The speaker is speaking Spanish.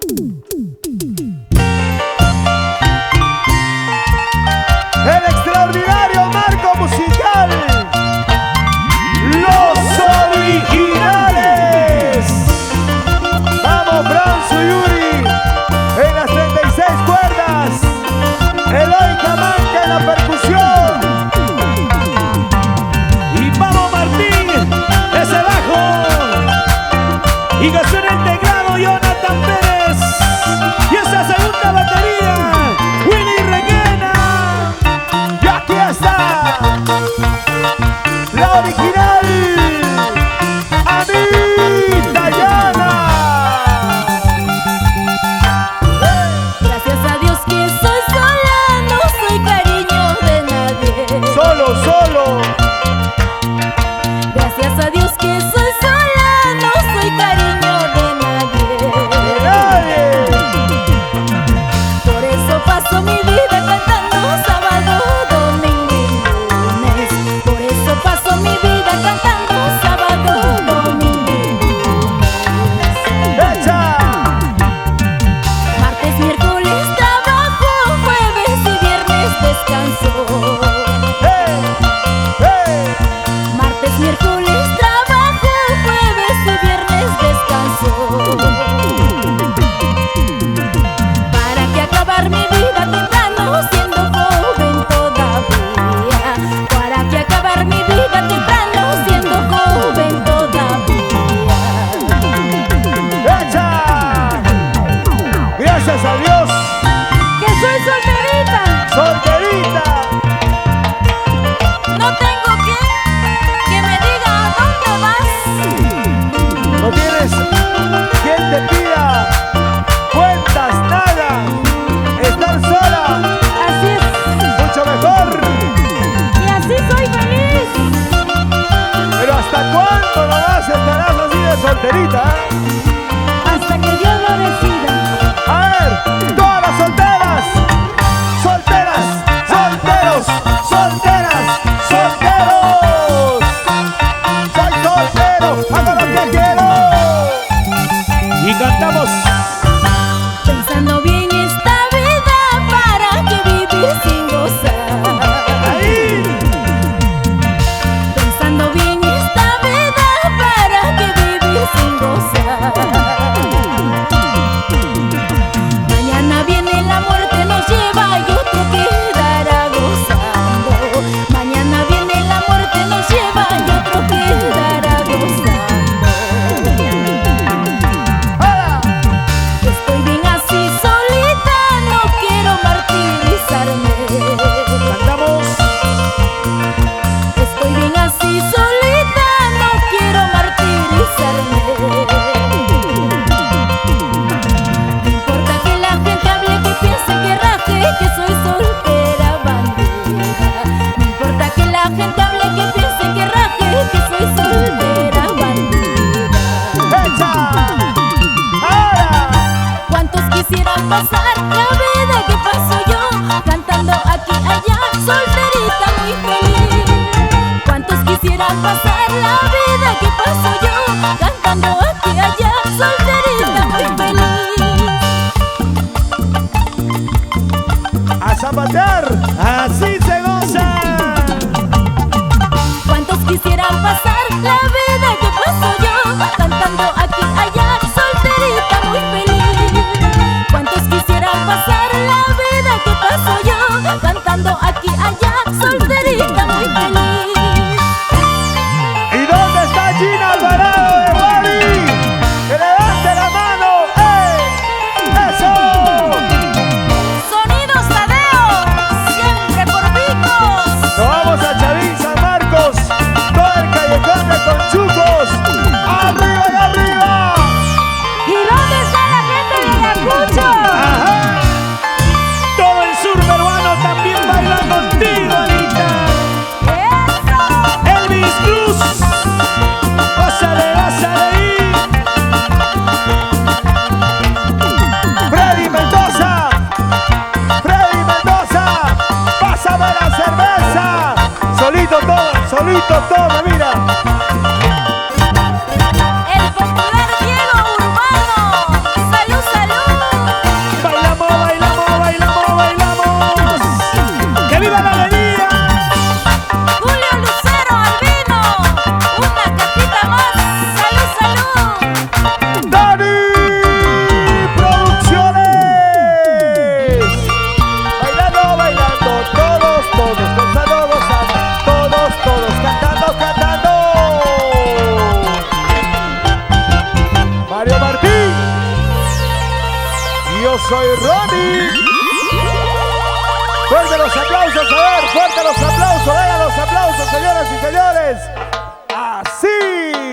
El extraordinario marco musical, Los Originales. Vamos, Franzo Yuri en las 36 cuerdas, Eloy Camanca en la percusión y vamos Martín ese bajo y Gastón el teclado, Jonathan Pérez y esa segunda batería, Willy Reguena. Y aquí está la original Anita Llana. Gracias a Dios que soy sola, no soy cariño de nadie. Solo. Gracias a Dios que soy sola, no soy cariño de nadie. Por eso paso mi vida cantando sábado, domingo y lunes. Por eso paso mi vida cantando sábado, domingo y lunes. ¡Echa! Martes, miércoles trabajo, jueves y viernes descanso. Martes, miércoles trabajo, jueves y viernes descanso. ¿Para qué acabar mi vida temprano siendo joven todavía? ¿Para qué acabar mi vida temprano siendo joven todavía? ¡Echa! Gracias a Dios. Que soy solterita, Solterita. no tengo que me diga a dónde vas. No tienes quien te pida cuentas, nada. Estar sola, Así es, mucho mejor. y así soy feliz. Pero ¿hasta cuándo nomás estarás así de solterita? Hasta que Dios lo decida. A ver, todas las solteras. Solteras, solteros, solteras, solteros. Soy soltero, hago lo que quiero. Y cantamos. Pensando bien esta vida, ¿para qué vivir sin gozar? Ahí. Pensando bien esta vida, ¿para qué vivir sin gozar? Mañana viene la muerte, nos lleva y otro quedará gozando. Mañana viene la muerte, nos lleva y otro quedará gozando. Estoy bien así solita, no quiero martirizarme. Cantamos. Estoy bien así solita, no quiero martirizarme. No importa que la gente hable, que piense, que raje, que soy soltera bandida. No importa que la gente hable, que piense, que raje, que soy soltera bandida. ¡Echa! ¡Ahora! ¿Cuántos quisieran pasar la vida que paso yo, cantando aquí, allá, solterita, muy feliz? ¿Cuántos quisieran pasar la vida que paso yo, cantando aquí, allá, solterita, muy feliz? A zapatear, así se goza. ¿Cuántos quisieran pasar la vida que paso yo, cantando aquí, allá, solterita, muy feliz? ¿Cuántos quisieran pasar la vida que paso yo, cantando aquí, allá, solterita, muy feliz? ¿Y dónde está Gina Alvarado de Wally? fuerte los aplausos, a ver, fuerte los aplausos, vengan los aplausos, señoras y señores. Así.